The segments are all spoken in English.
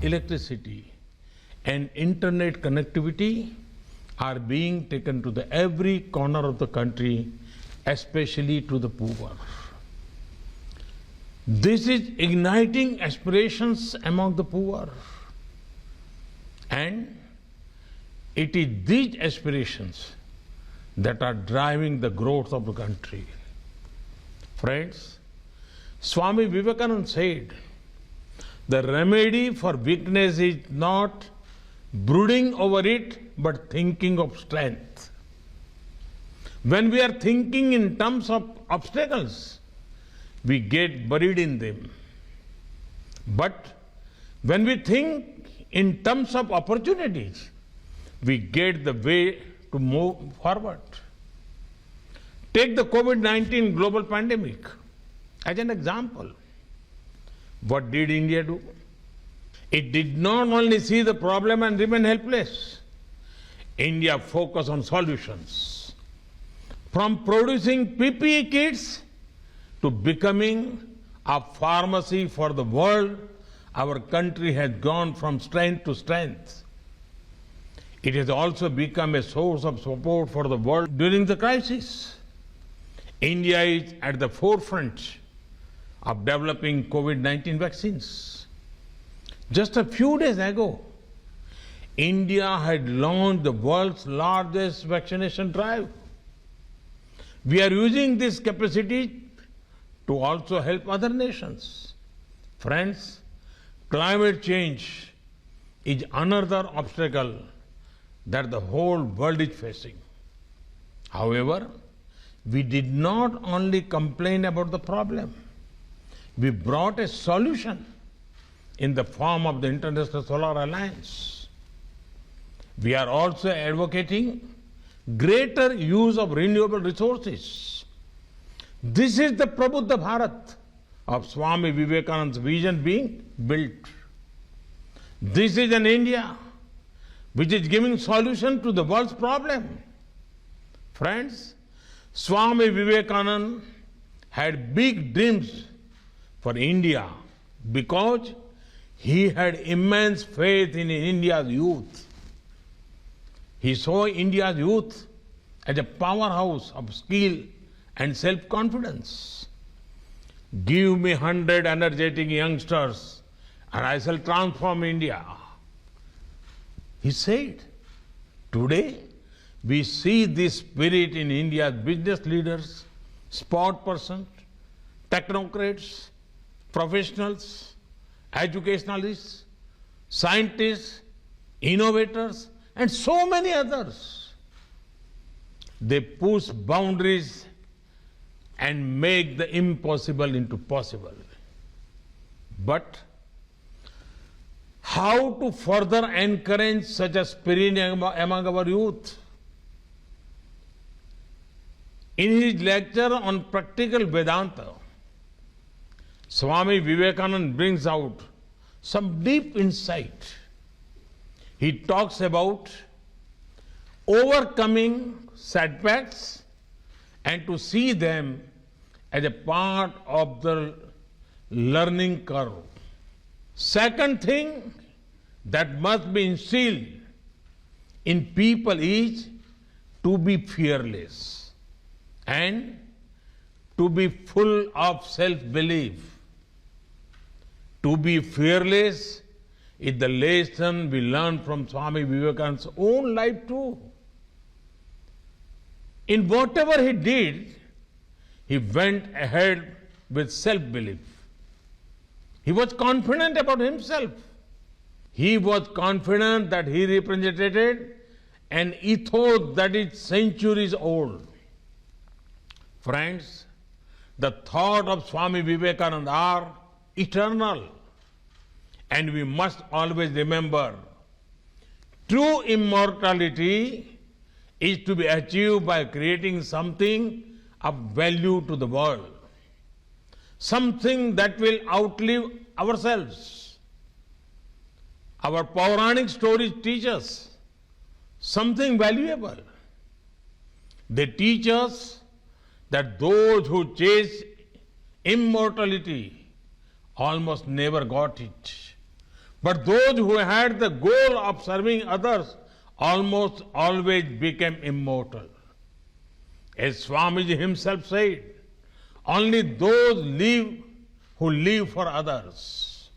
electricity and internet connectivity are being taken to the every corner of the country, especially to the poor. This is igniting aspirations among the poor. And it is these aspirations that are driving the growth of the country. Friends, Swami Vivekananda said, the remedy for weakness is not brooding over it, but thinking of strength. When we are thinking in terms of obstacles, we get buried in them. But when we think in terms of opportunities, we get the way to move forward. Take the COVID-19 global pandemic as an example. What did India do? It did not only see the problem and remain helpless. India focused on solutions. From producing PPE kits to becoming a pharmacy for the world, our country has gone from strength to strength. It has also become a source of support for the world during the crisis. India is at the forefront of developing COVID-19 vaccines. Just a few days ago, India had launched the world's largest vaccination drive. We are using this capacity to also help other nations. Friends, climate change is another obstacle that the whole world is facing. However, we did not only complain about the problem, we brought a solution in the form of the International Solar Alliance. We are also advocating greater use of renewable resources. This is the Prabuddha Bharat of Swami Vivekananda's vision being built. This is an India which is giving solution to the world's problem. Friends, Swami Vivekananda had big dreams for India because he had immense faith in India's youth. He saw India's youth as a powerhouse of skill and self-confidence. Give me 100 energetic youngsters and I shall transform India. He said, today we see this spirit in India's business leaders, sport persons, technocrats, professionals, educationalists, scientists, innovators, and so many others. They push boundaries and make the impossible into possible. But how to further encourage such a spirit among our youth? In his lecture on practical Vedanta, Swami Vivekananda brings out some deep insight. He talks about overcoming setbacks and to see them as a part of the learning curve. Second thing that must be instilled in people is to be fearless and to be full of self-belief. To be fearless is the lesson we learn from Swami Vivekananda's own life too. In whatever he did, he went ahead with self-belief. He was confident about himself. He was confident that he represented an ethos that is centuries old. Friends, the thought of Swami Vivekananda are eternal. And we must always remember, true immortality is to be achieved by creating something of value to the world. Something that will outlive ourselves. Our Puranic stories teach us something valuable. They teach us that those who chase immortality almost never got it. But those who had the goal of serving others almost always became immortal. As Swamiji himself said, only those live who live for others.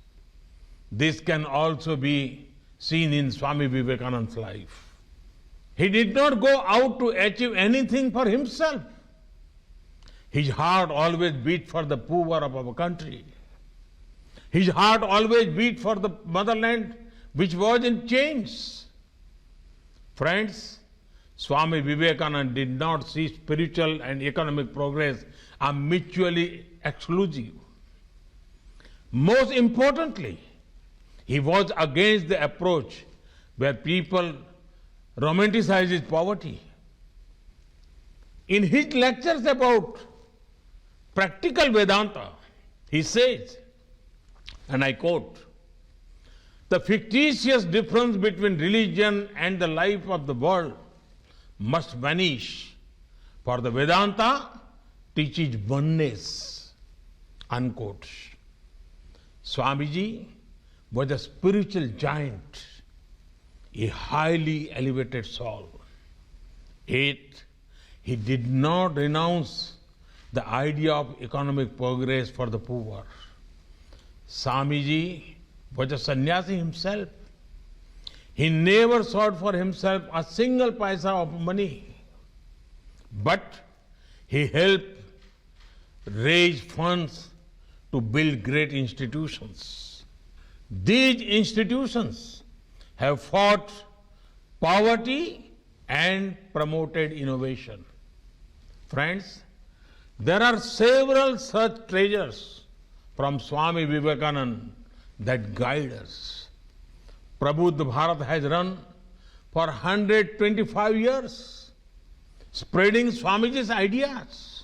This can also be seen in Swami Vivekananda's life. He did not go out to achieve anything for himself. His heart always beat for the poor of our country. His heart always beat for the motherland which was in chains. Friends, Swami Vivekananda did not see spiritual and economic progress are mutually exclusive. Most importantly, he was against the approach where people romanticize poverty. In his lectures about practical Vedanta, he says, and I quote, "The fictitious difference between religion and the life of the world must vanish, for the Vedanta teaches oneness," unquote. Swamiji was a spiritual giant, a highly elevated soul. Yet, he did not renounce the idea of economic progress for the poor. Swamiji was a sannyasi himself. He never sought for himself a single paisa of money, but he helped raise funds to build great institutions. These institutions have fought poverty and promoted innovation. Friends, there are several such treasures from Swami Vivekananda that guide us. Prabuddha Bharat has run for 125 years, spreading Swamiji's ideas.